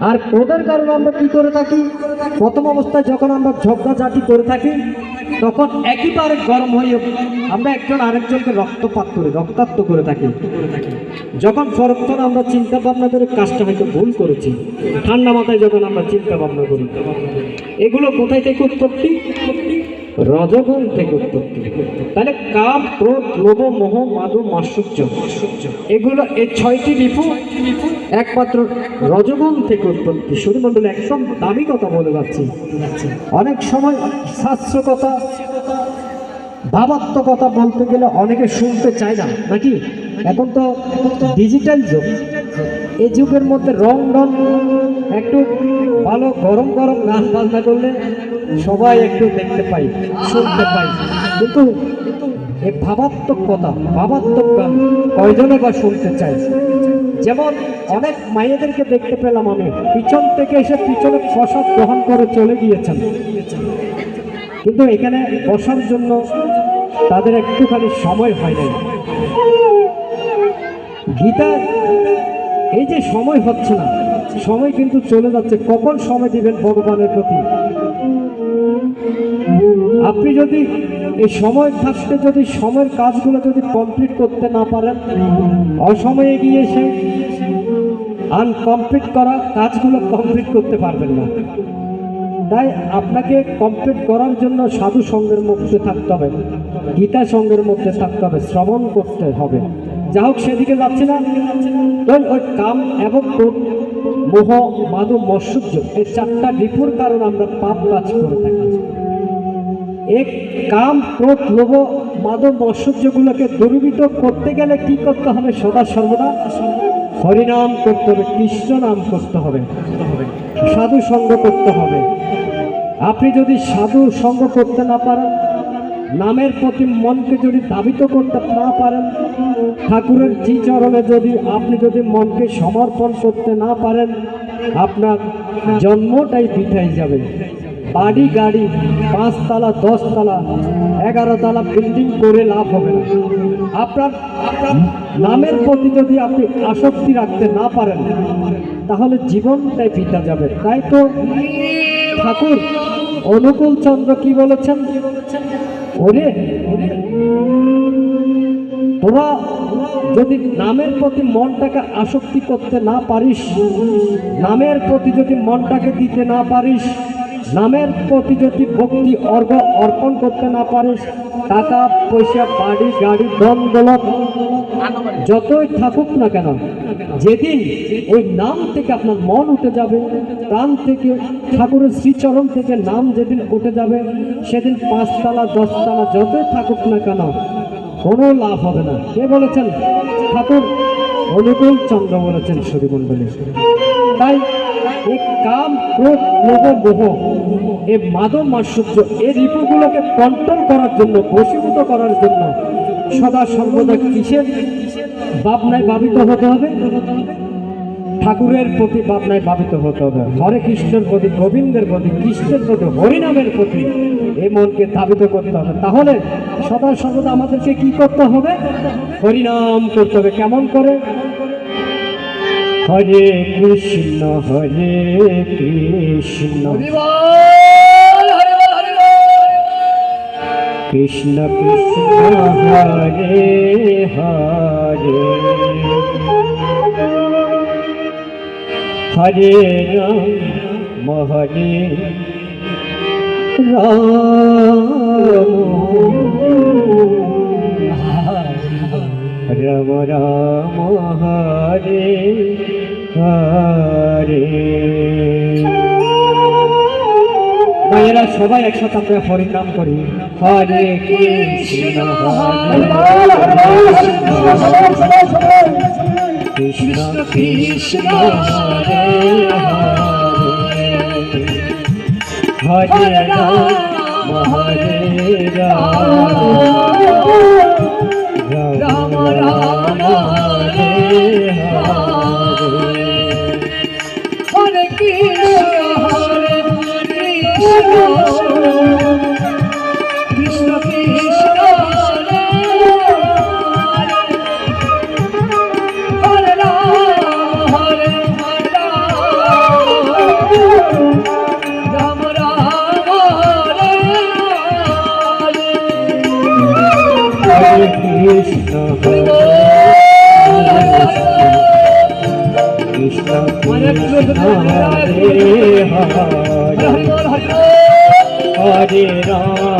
আর ক্রোধের কারণে আমরা কি করে থাকি? প্রথম অবস্থায় যখন আমরা ঝগড়াঝাটি করে থাকি তখন একেবারে গরম হয়ে আমরা একজন আরেকজনকে রক্তপাত করি, রক্তাক্ত করে থাকি। যখন পরক্ষণ আমরা চিন্তা ভাবনা করে কাজটা হয়তো ভুল করেছি, ঠান্ডা মাথায় যখন আমরা চিন্তা ভাবনা করি, এগুলো কোথায় থেকে উৎপত্তি? রজগুণ থেকে উৎপত্তি। তাহলে কাম, ক্রোধ, লোভ, মোহ, মাধু, মাৎসর্য, এগুলো এই 6টি রিপু একমাত্র রজগুণ থেকে উৎপত্তি। সুধীমণ্ডলী একদম দামি কথা বলে যাচ্ছি। অনেক সময় শাস্ত্রকতা, ভাবাত্মকতা বলতে গেলে অনেকে শুনতে চায় না, নাকি? এখন তো ডিজিটাল যুগ, এই যুগের মধ্যে রং একটু ভালো গরম গরম গান বাজনা করলে সবাই একটু দেখতে পাই, শুনতে পাই, কিন্তু এই ভাবাত্মক কথা, ভাবাত্মক গান কয়জনে বা শুনতে চাই? যেমন অনেক মায়েদেরকে দেখতে পেলাম আমি, পিছন থেকে এসে পিছনে প্রসাদ গ্রহণ করে চলে গিয়েছেন, কিন্তু এখানে বসার জন্য তাদের একটুখানি সময় হয় নাই। গীতা এই যে সময় হচ্ছে না, সময় কিন্তু চলে যাচ্ছে। কখন সময় দিবেন ভগবানের প্রতি? আপনি যদি এই সময় থাকতে যদি সময়ের কাজগুলো যদি কমপ্লিট করতে না পারেন, অসময়ে গিয়ে সে আনকমপ্লিট করা কাজগুলো কমপ্লিট করতে পারবেন না। তাই আপনাকে কমপ্লিট করার জন্য সাধু সঙ্গের মধ্যে থাকতে হবে, গীতা সঙ্গের মধ্যে থাকতে হবে, শ্রবণ করতে হবে। যা হোক, সেদিকে যাচ্ছে না। ওই কাম এবং ক্রোধ, মোহ, মাধু, মাৎসর্য, এই 4টা রিপুর কারণ আমরা পাপ কাজ করে থাকি। এক কাম, ক্রোধ, লোভ, মাধু, মাৎসর্যগুলোকে দূরীভূত করতে গেলে কি করতে হবে? সদা সর্বদা হরিনাম করতে হবে, কৃষ্ণ নাম করতে হবে, সাধু সঙ্গ করতে হবে। আপনি যদি সাধু সঙ্গ করতে না পারেন, নামের প্রতি মনকে যদি ধাবিত করতে না পারেন, ঠাকুরের জি চরণে আপনি যদি মনকে সমর্পণ করতে না পারেন, আপনার জন্মটাই বৃথাই যাবে। বাড়ি গাড়ি 5 তলা 10 তলা 11 তলা বিল্ডিং করে লাভ হবে না। আপনার নামের প্রতি যদি আপনি আসক্তি রাখতে না পারেন, তাহলে জীবনটাই বৃথা যাবে। তাই তো ঠাকুর অনুকূল চন্দ্র কি বলেছেন? ওরে তোরা যদি নামের প্রতি মনটাকে আসক্তি করতে না পারিস, নামের প্রতি যদি মনটাকে দিতে না পারিস, নামের প্রতি যদি ভক্তি অর্পণ করতে না পারিস, টাকা পয়সা, বাড়ি গাড়ি, ধন দৌলত যতই থাকুক না কেন, যেদিন ওই নাম থেকে আপনার মন উঠে যাবে, প্রাণ থেকে, ঠাকুরের শ্রীচরণ থেকে নাম যেদিন উঠে যাবে, সেদিন 5 তলা 10 তলা যতই থাকুক না কেন, কোনো লাভ হবে না। কে বলেছেন? ঠাকুর অনুকূল চন্দ্র বলেছেন। সুধীমণ্ডলী, তাই এই কাম, ক্রোধ, লোভ, মোহ, এই মাধব, মাৎসর্য, এই রিপুগুলোকে কন্ট্রোল করার জন্য, বশীভূত করার জন্য সদা সর্বদা কিসের ভাবনায় ভাবিত হতে হবে? ঠাকুরের প্রতি ভাবনায় ভাবিত হতে হবে, হরে কৃষ্ণের প্রতি, গোবিন্দের প্রতি, কৃষ্ণের প্রতি, হরিনামের প্রতি এই মনকে ধাবিত করতে হবে। তাহলে সদা সর্বদা আমাদেরকে কি করতে হবে? হরিনাম করতে হবে। কেমন করে? হরে কৃষ্ণ কৃষ্ণ কৃষ্ণ হরে হরে, হরে রাম হরে রাম, রাম রাম হরে হরে। ভাইয়েরা সবাই একসাথে আমরা হরিনাম করি। হরে কৃষ্ণ কৃষ্ণ কৃষ্ণ হরে হরে, হরে রাম হরে রাম, রাম রাম হরে হরে, হরে কৃষ্ণ কৃষ্ণ কৃষ্ণ হরে হরে, হরে রাম রাম রাম হরে হরে হরে কৃষ্ণ হরে কৃষ্ণ কৃষ্ণ হরে হরে হরে রাম